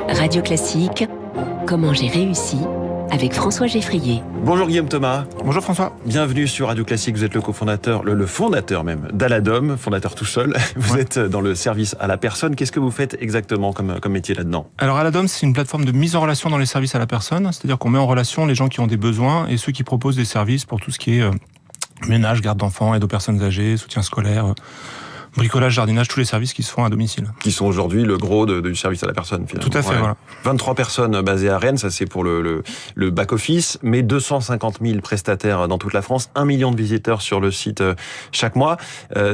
Radio Classique, comment j'ai réussi avec François Geffrier. Bonjour Guillaume Thomas. Bonjour François. Bienvenue sur Radio Classique. Vous êtes le cofondateur, le fondateur même d'Aladom, fondateur tout seul. Vous êtes dans le service à la personne. Qu'est-ce que vous faites exactement comme métier là-dedans ? Alors Aladom, c'est une plateforme de mise en relation dans les services à la personne. C'est-à-dire qu'on met en relation les gens qui ont des besoins et ceux qui proposent des services pour tout ce qui est ménage, garde d'enfants, aide aux personnes âgées, soutien scolaire, bricolage, jardinage, tous les services qui se font à domicile. Qui sont aujourd'hui le gros du service à la personne, finalement. Tout à fait, ouais. Voilà. 23 personnes basées à Rennes, ça c'est pour le back-office, mais 250 000 prestataires dans toute la France, 1 million de visiteurs sur le site chaque mois.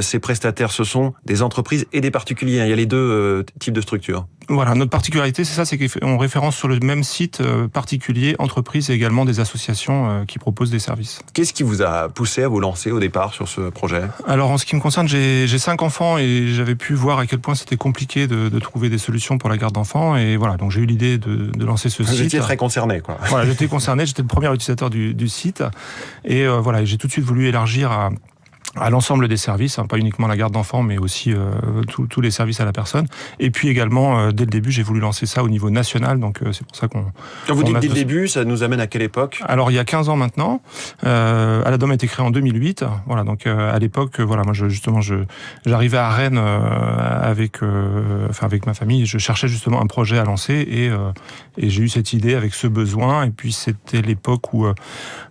Ces prestataires, ce sont des entreprises et des particuliers. Il y a les deux types de structures. Voilà, notre particularité, c'est ça, c'est qu'on référence sur le même site particuliers, entreprises et également des associations qui proposent des services. Qu'est-ce qui vous a poussé à vous lancer au départ sur ce projet ? Alors en ce qui me concerne, j'ai 5 enfants et j'avais pu voir à quel point c'était compliqué de trouver des solutions pour la garde d'enfants. Et voilà, donc j'ai eu l'idée de lancer ce site. Vous étiez très concerné, quoi. Voilà, j'étais concerné, j'étais le premier utilisateur du site. Et voilà, j'ai tout de suite voulu élargir à l'ensemble des services, pas uniquement la garde d'enfants, mais aussi tous les services à la personne. Et puis également, dès le début, j'ai voulu lancer ça au niveau national, donc c'est pour ça qu'on... Quand vous dites dès le début, ça nous amène à quelle époque ? Alors, il y a 15 ans maintenant. Aladom a été créé en 2008. Voilà, donc à l'époque, voilà, moi, j'arrivais à Rennes avec ma famille. Je cherchais justement un projet à lancer et j'ai eu cette idée avec ce besoin. Et puis, c'était l'époque où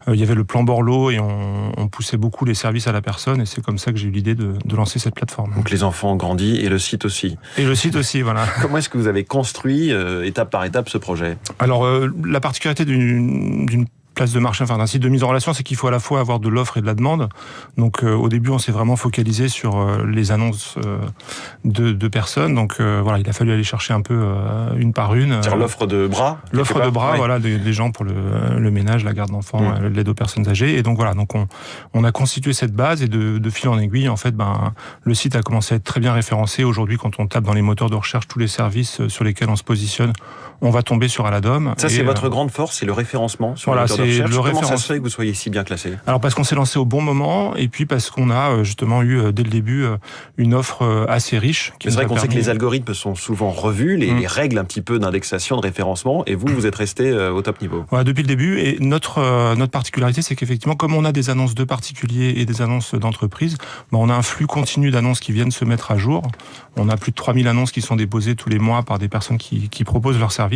il y avait le plan Borloo et on poussait beaucoup les services à la personne. Et c'est comme ça que j'ai eu l'idée de lancer cette plateforme. Donc les enfants ont grandi et le site aussi. Et le site aussi, voilà. Comment est-ce que vous avez construit étape par étape ce projet ? Alors la particularité d'une place de marché, enfin d'un site de mise en relation, c'est qu'il faut à la fois avoir de l'offre et de la demande. Donc au début, on s'est vraiment focalisé sur les annonces de personnes. Donc voilà, il a fallu aller chercher un peu une par une. C'est-à-dire l'offre de bras. L'offre de bras, oui. Voilà, des gens pour le ménage, la garde d'enfants, l'aide aux personnes âgées. Et donc voilà, donc on a constitué cette base et de fil en aiguille, en fait, le site a commencé à être très bien référencé. Aujourd'hui, quand on tape dans les moteurs de recherche tous les services sur lesquels on se positionne, on va tomber sur Aladom. Ça, c'est votre grande force, c'est le référencement sur les moteurs de recherche. Comment ça se fait que vous soyez si bien classé ? Alors parce qu'on s'est lancé au bon moment et puis parce qu'on a justement eu dès le début une offre assez riche. C'est vrai qu'on sait que les algorithmes sont souvent revus, les règles un petit peu d'indexation, de référencement, et vous êtes resté au top niveau. Voilà, depuis le début. Et notre particularité, c'est qu'effectivement, comme on a des annonces de particuliers et des annonces d'entreprises, on a un flux continu d'annonces qui viennent se mettre à jour. On a plus de 3000 annonces qui sont déposées tous les mois par des personnes qui proposent leurs services.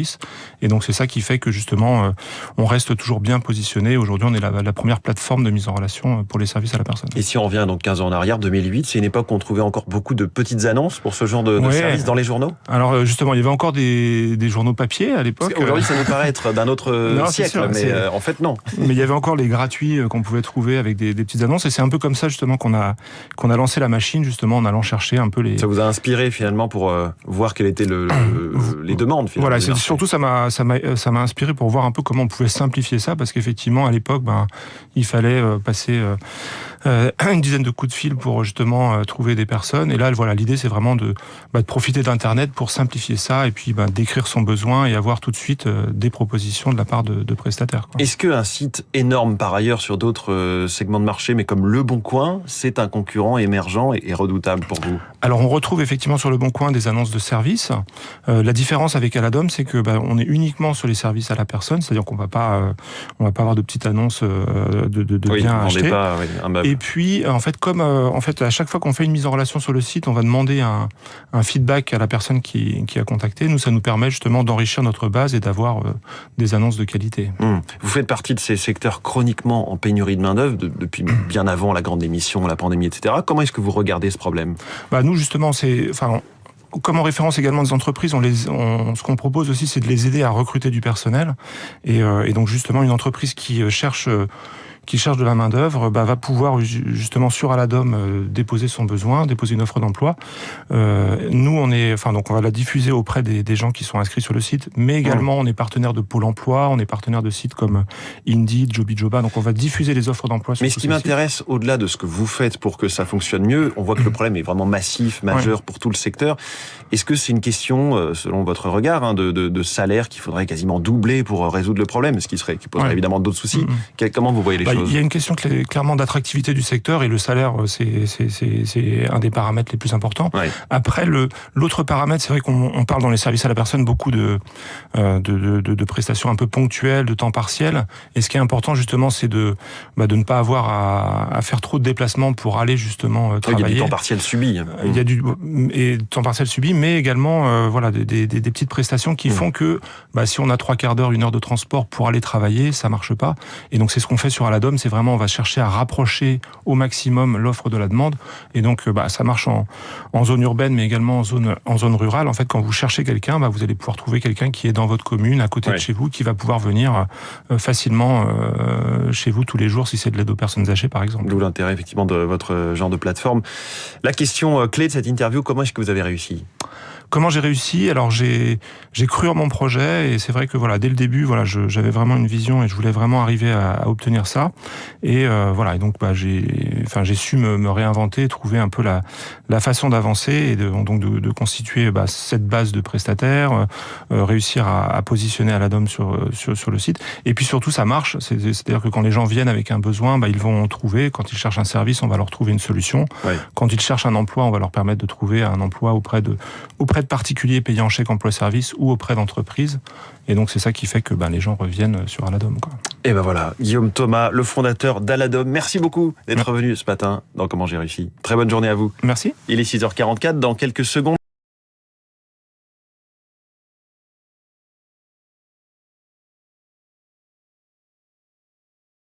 Et donc c'est ça qui fait que justement, on reste toujours bien positionné. Aujourd'hui, on est la première plateforme de mise en relation pour les services à la personne. Et si on revient donc 15 ans en arrière, 2008, c'est une époque où on trouvait encore beaucoup de petites annonces pour ce genre de services dans les journaux ? Alors justement, il y avait encore des journaux papier à l'époque. Aujourd'hui, ça nous paraît être d'un autre siècle, sûr, mais en fait non. Mais il y avait encore les gratuits qu'on pouvait trouver avec des petites annonces. Et c'est un peu comme ça justement qu'on a lancé la machine, justement en allant chercher un peu les... Ça vous a inspiré finalement pour voir quelles étaient les demandes finalement. Voilà, surtout ça m'a inspiré pour voir un peu comment on pouvait simplifier ça, parce qu'effectivement à l'époque, il fallait passer une dizaine de coups de fil pour justement trouver des personnes. Et là, voilà, l'idée c'est vraiment de profiter d'Internet pour simplifier ça et puis décrire son besoin et avoir tout de suite des propositions de la part de prestataires. Est-ce qu'un site énorme par ailleurs sur d'autres segments de marché, mais comme Le Bon Coin, c'est un concurrent émergent et redoutable pour vous ? Alors on retrouve effectivement sur Le Bon Coin des annonces de services. La différence avec Aladom, c'est que on est uniquement sur les services à la personne, c'est-à-dire qu'on va pas avoir de petites annonces de biens à acheter. Pas, un meuble. Et puis en fait, comme à chaque fois qu'on fait une mise en relation sur le site, on va demander un feedback à la personne qui a contacté. Nous, ça nous permet justement d'enrichir notre base et d'avoir des annonces de qualité. Vous faites partie de ces secteurs chroniquement en pénurie de main-d'œuvre depuis bien avant la grande démission, la pandémie, etc. Comment est-ce que vous regardez ce problème ? Nous, justement, comme on référence également des entreprises, ce qu'on propose aussi, c'est de les aider à recruter du personnel. Et donc, justement, une entreprise qui cherche de la main-d'œuvre, va pouvoir justement sur Aladom déposer son besoin, déposer une offre d'emploi. Nous, donc on va la diffuser auprès des gens qui sont inscrits sur le site, mais également on est partenaire de Pôle Emploi, on est partenaire de sites comme Indeed, Jobijoba, donc on va diffuser les offres d'emploi. Mais ce qui m'intéresse, au-delà de ce que vous faites pour que ça fonctionne mieux, on voit que le problème est vraiment massif, majeur pour tout le secteur. Est-ce que c'est une question, selon votre regard, de salaire qu'il faudrait quasiment doubler pour résoudre le problème, ce qui poserait évidemment d'autres soucis ? Comment vous voyez les choses ? chose? Il y a une question clairement d'attractivité du secteur, et le salaire, c'est un des paramètres les plus importants. Ouais. Après, l'autre paramètre, c'est vrai qu'on parle dans les services à la personne beaucoup de prestations un peu ponctuelles, de temps partiel. Et ce qui est important justement, c'est de ne pas avoir à faire trop de déplacements pour aller justement travailler. Il y a du temps partiel subi. Il y a du temps partiel subi, mais également des petites prestations qui font que si on a 3/4 d'heure, 1 heure de transport pour aller travailler, ça marche pas. Et donc c'est ce qu'on fait sur Aladom, c'est vraiment on va chercher à rapprocher au maximum l'offre de la demande. Et donc ça marche en zone urbaine, mais également en zone rurale. En fait, quand vous cherchez quelqu'un, vous allez pouvoir trouver quelqu'un qui est dans votre commune, à côté de chez vous, qui va pouvoir venir facilement chez vous tous les jours, si c'est de l'aide aux personnes âgées, par exemple. D'où l'intérêt effectivement de votre genre de plateforme. La question clé de cette interview, comment est-ce que vous avez réussi ? Comment j'ai réussi ? Alors j'ai cru en mon projet, et c'est vrai que dès le début, j'avais vraiment une vision et je voulais vraiment arriver à obtenir ça. Et et donc j'ai su me réinventer, trouver un peu la façon d'avancer et de constituer cette base de prestataires, réussir à positionner Aladom sur le site. Et puis surtout, ça marche. C'est-à-dire que quand les gens viennent avec un besoin, ils vont trouver. Quand ils cherchent un service, on va leur trouver une solution. Ouais. Quand ils cherchent un emploi, on va leur permettre de trouver un emploi auprès de particuliers payant en chèque emploi-service ou auprès d'entreprises. Et donc, c'est ça qui fait que les gens reviennent sur Aladom, quoi. Et voilà, Guillaume Thomas, le fondateur d'Aladom. Merci beaucoup d'être venu ce matin dans Comment j'ai réussi. Très bonne journée à vous. Merci. Il est 6h44, dans quelques secondes.